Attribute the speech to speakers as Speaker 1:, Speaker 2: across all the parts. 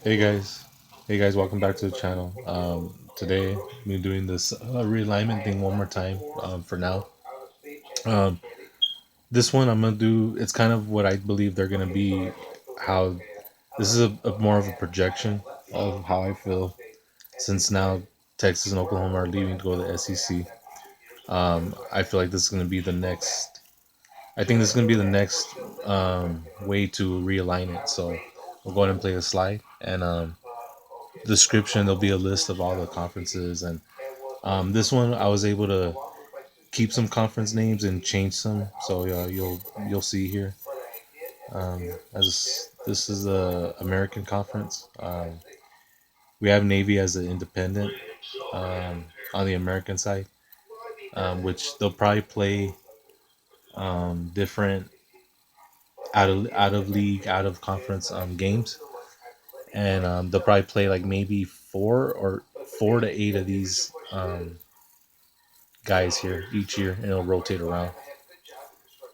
Speaker 1: Hey guys, welcome back to the channel. Today we're doing this realignment thing one more time. For now, um, this one I'm gonna do. It's kind of what I believe they're gonna be. How this is a more of a projection of how I feel since now Texas and Oklahoma are leaving to go to the SEC. I feel like this is gonna be the next. I think this is gonna be the next way to realign it. So we'll go ahead and play a slide and description there'll be a list of all the conferences and this one I was able to keep some conference names and change some, so you'll see here, as this is the American conference. We have Navy as an independent, on the American side, which they'll probably play different out of league, out of conference games, and they'll probably play like maybe 4 to 8 of these guys here each year, and it'll rotate around.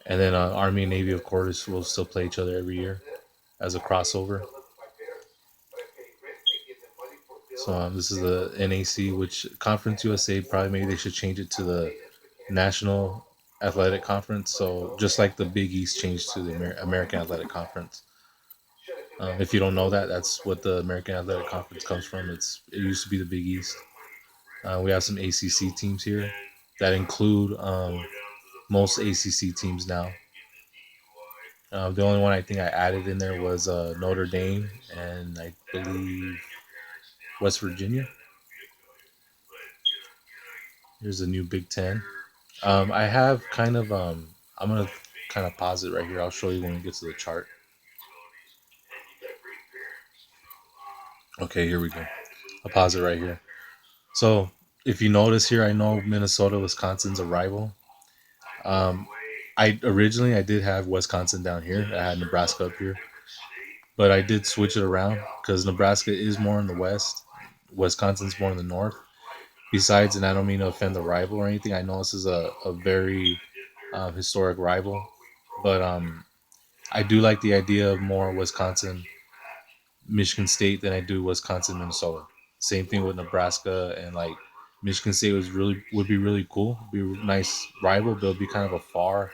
Speaker 1: And then Army and Navy, of course, will still play each other every year as a crossover. So this is the NAC, which Conference USA, probably maybe they should change it to the National Athletic Conference. So just like the Big East changed to the American Athletic Conference. If you don't know that, that's what the American Athletic Conference comes from. It used to be the Big East. We have some ACC teams here that include most ACC teams now. The only one I think I added in there was Notre Dame and I believe West Virginia. Here's the new Big Ten. I have kind of I'm gonna kind of pause it right here. I'll show you when we get to the chart. Okay, here we go. I'll pause it right here. So if you notice here, I know Minnesota, Wisconsin's a rival. Um, I did have Wisconsin down here. I had Nebraska up here, but I did switch it around because Nebraska is more in the west, Wisconsin's more in the north. Besides, and I don't mean to offend the rival or anything, I know this is a very historic rival, but I do like the idea of more Wisconsin, Michigan State than I do Wisconsin, Minnesota. Same thing with Nebraska, and like Michigan State would be really cool, be a nice rival, but it'll be kind of a far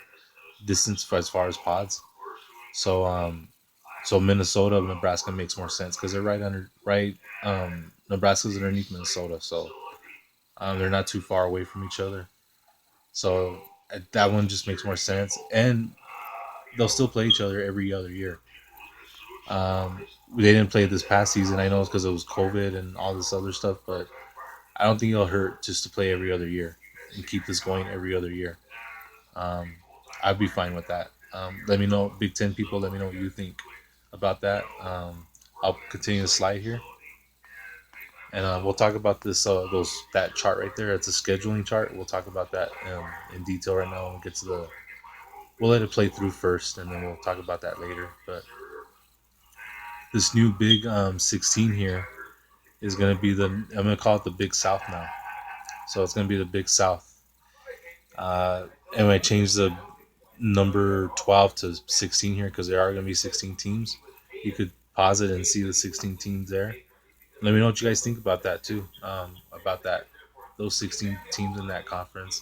Speaker 1: distance for as far as pods. So so Minnesota, Nebraska makes more sense because they're right. Nebraska's underneath Minnesota, so they're not too far away from each other. So that one just makes more sense, and they'll still play each other every other year. They didn't play this past season. I know it's because it was COVID and all this other stuff, but I don't think it'll hurt just to play every other year and keep this going every other year. Um, I'd be fine with that. Let me know, Big Ten people. Let me know what you think about that. I'll continue the slide here, and we'll talk about this. That chart right there. It's a scheduling chart. We'll talk about that in detail right now when we get to the. We'll let it play through first, and then we'll talk about that later. But this new Big 16 here is going to be I'm going to call it the Big South now. So it's going to be the Big South. And I changed the number 12 to 16 here because there are going to be 16 teams. You could pause it and see the 16 teams there. Let me know what you guys think about that too. About that, those 16 teams in that conference.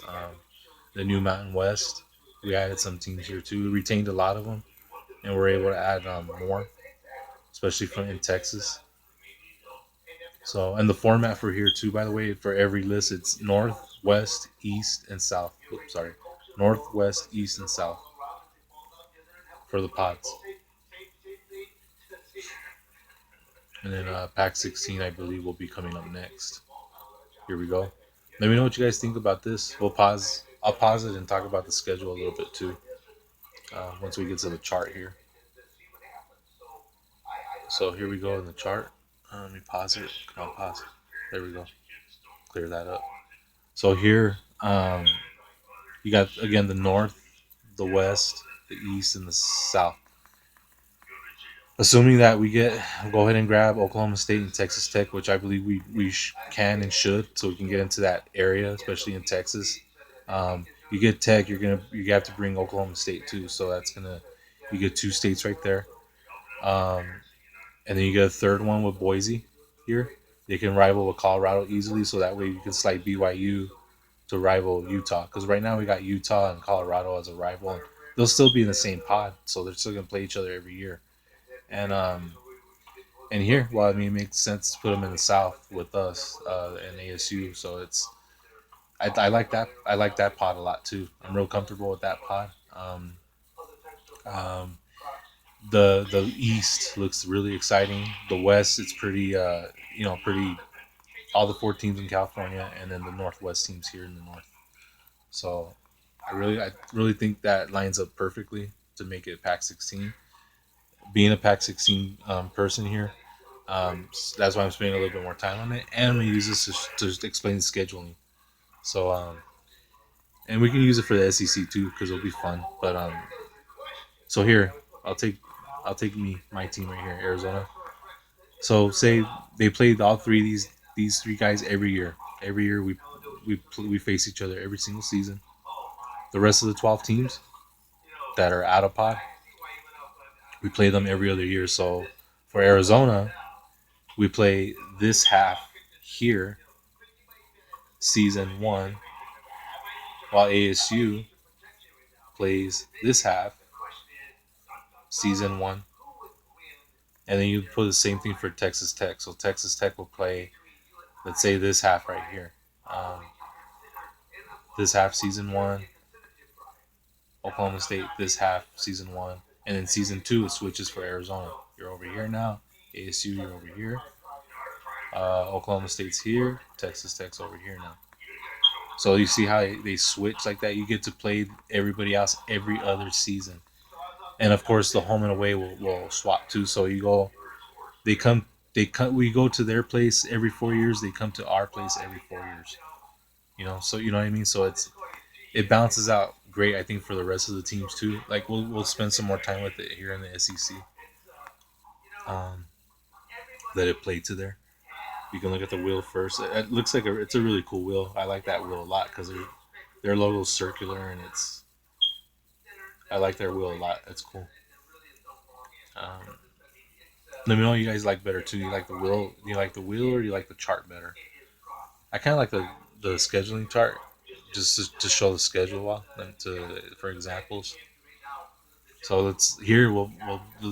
Speaker 1: The new Mountain West, we added some teams here too. We retained a lot of them, and we're able to add more, especially from in Texas. So, and the format for here too, by the way, for every list, it's north, west, east, and south. Oops, sorry, north, west, east, and south for the pods. And then Pack 16, I believe, will be coming up next. Here we go. Let me know what you guys think about this. We'll pause. I'll pause it and talk about the schedule a little bit too. Once we get to the chart here. So here we go in the chart. Let me pause it. Come on, pause. There we go. Clear that up. So here, you got again the north, the west, the east, and the south. Assuming that go ahead and grab Oklahoma State and Texas Tech, which I believe we can and should, so we can get into that area, especially in Texas. You get Tech, you have to bring Oklahoma State too, so that's gonna you get two states right there. Um, and then you get a third one with Boise here. They can rival with Colorado easily, so that way you can slide BYU to rival Utah. Because right now we got Utah and Colorado as a rival. And they'll still be in the same pod, so they're still gonna play each other every year. And here, well, I mean, it makes sense to put them in the South with us and ASU. So I like that. I like that pod a lot too. I'm real comfortable with that pod. Um, the East looks really exciting. The West, it's pretty pretty all the four teams in California, and then the Northwest teams here in the North. So I really think that lines up perfectly to make it Pac 16. Being a Pac 16 person here, that's why I'm spending a little bit more time on it, and I'm gonna use this to explain the scheduling. So and we can use it for the SEC too because it'll be fun. But so here I'll take my team right here, Arizona. So say they played all three of these three guys every year. Every year we face each other every single season. The rest of the 12 teams that are out of pod, we play them every other year. So for Arizona, we play this half here, season one, while ASU plays this half, season one. And then you put the same thing for Texas Tech. So Texas Tech will play, let's say, this half right here. Um, this half, season one. Oklahoma State, this half, season one. And then season two, it switches for Arizona. You're over here now. ASU, you're over here. Oklahoma State's here. Texas Tech's over here now. So you see how they switch like that? You get to play everybody else every other season. And of course, the home and away will swap too. So you go, they come, we go to their place every 4 years. They come to our place every 4 years. So you know what I mean. So it balances out great. I think for the rest of the teams too. Like we'll spend some more time with it here in the SEC. Um, Let it play to there. You can look at the wheel first. It looks like it's a really cool wheel. I like that wheel a lot because their logo's circular and I like their wheel a lot. It's cool. Um, Let me know what you guys like better too. You like the wheel? Do you like the wheel or do you like the chart better? I kind of like the scheduling chart, just to show the schedule for examples. So we'll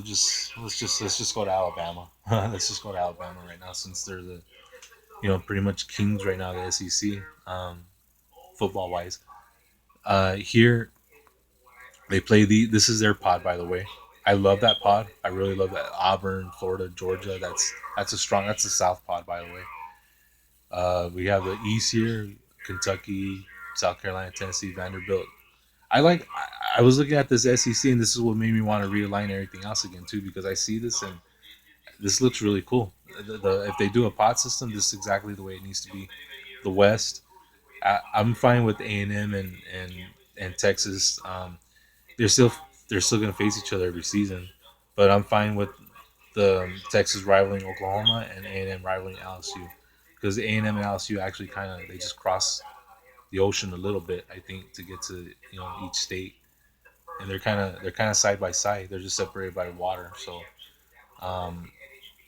Speaker 1: just let's just go to Alabama. Let's just go to Alabama right now since they're the pretty much kings right now, the SEC, football wise. Here they play this is their pod, by the way. I love that pod. I really love that. Auburn, Florida, Georgia. That's a South pod, by the way. We have the East here: Kentucky, South Carolina, Tennessee, Vanderbilt. I was looking at this SEC, and this is what made me want to realign everything else again too, because I see this and this looks really cool. If they do a pod system, this is exactly the way it needs to be. The West, I'm fine with A&M and Texas. They're still they're still gonna face each other every season, but I'm fine with the Texas rivaling Oklahoma and A&M rivaling LSU, because A&M and LSU actually kind of they just cross the ocean a little bit, I think, to get to each state, and they're kind of side by side. They're just separated by water, um,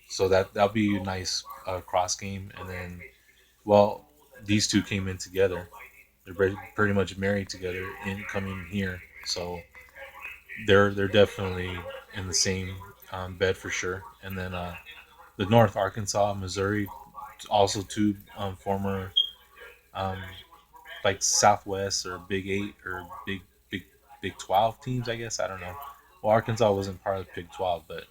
Speaker 1: so that'll be a nice cross game. And then, well, these two came in together. They're pretty much married together in coming here, so they're definitely in the same bed for sure. And then the North, Arkansas, Missouri, also two former um, like Southwest or Big Eight or Big 12 teams, I guess. I don't know. Well, Arkansas wasn't part of Big 12, but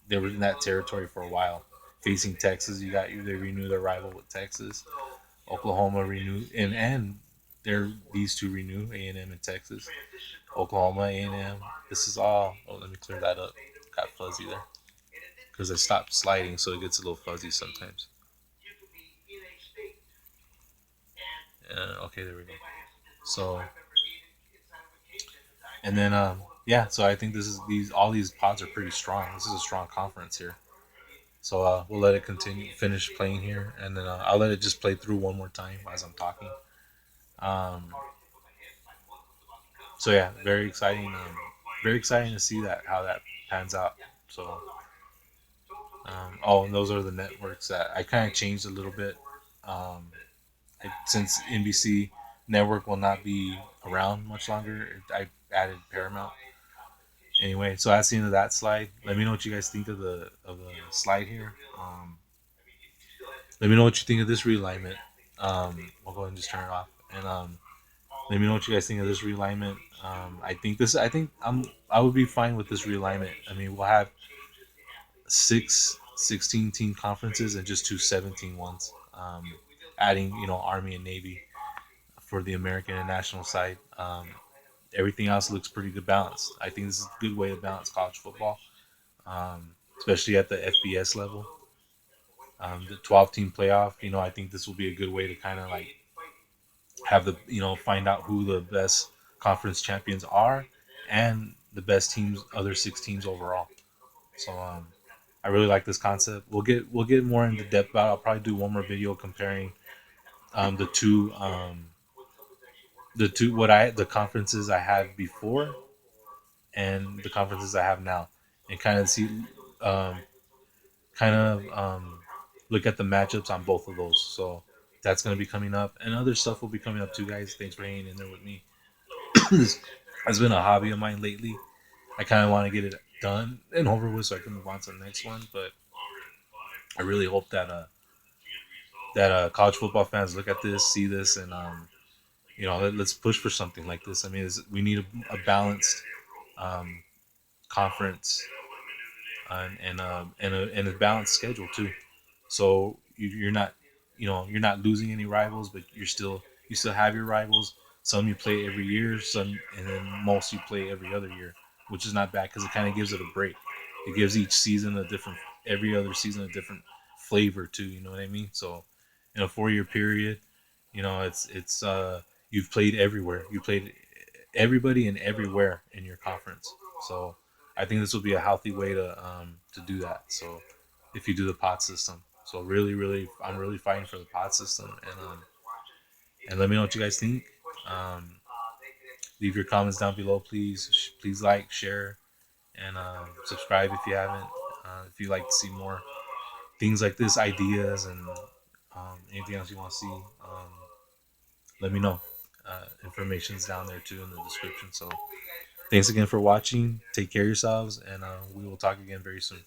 Speaker 1: they were in that territory for a while. Facing Texas, they renew their rival with Texas. Oklahoma renew and these two renew A&M and Texas. Oklahoma, A&M. This is all. Oh, let me clear that up. Got fuzzy there because I stopped sliding, so it gets a little fuzzy sometimes. Okay, there we go. So and then yeah, so I think this is these all these pods are pretty strong. This is a strong conference here. So we'll let it finish playing here, and then I'll let it just play through one more time as I'm talking. Um, so yeah, very exciting. Very exciting to see how that pans out. So Oh, and those are the networks that I kind of changed a little bit. Um, since NBC network will not be around much longer, I added Paramount. Anyway, so that's the end of that slide. Let me know what you guys think of the slide here. Let me know what you think of this realignment. I'll go ahead and just turn it off. And let me know what you guys think of this realignment. I think this. I think I would be fine with this realignment. I mean, we'll have 16 team conferences and just two 17 ones. Adding Army and Navy for the American and national side. Everything else looks pretty good balanced. I think this is a good way to balance college football, especially at the FBS level. The 12 team playoff. I think this will be a good way to kind of like have the find out who the best conference champions are and the best teams, other six teams overall. So I really like this concept. We'll get more into depth about it. I'll probably do one more video comparing um, the two um, the two what I the conferences I had before and the conferences I have now, and kind of see um, kind of look at the matchups on both of those. So that's going to be coming up, and other stuff will be coming up too, guys. Thanks for hanging in there with me. This has been a hobby of mine lately. I kind of want to get it done and over with so I can move on to the next one. But I really hope that college football fans look at this, see this, and let's push for something like this. I mean, we need a balanced um, conference and a balanced schedule too. So you're not you're not losing any rivals, but you still have your rivals. Some you play every year, some and then most you play every other year, which is not bad because it kind of gives it a break. It gives each season a different, every other season a different flavor too. You know what I mean? So in a 4 year period, it's you've played everywhere. You played everybody and everywhere in your conference. So I think this will be a healthy way to do that. So if you do the pot system, so really, really, I'm really fighting for the pot system, and let me know what you guys think. Um, Leave your comments down below, please. Please like, share, and subscribe if you haven't. If you like to see more things like this, ideas, and anything else you want to see, let me know. Information's down there too in the description. So thanks again for watching. Take care of yourselves, and we will talk again very soon.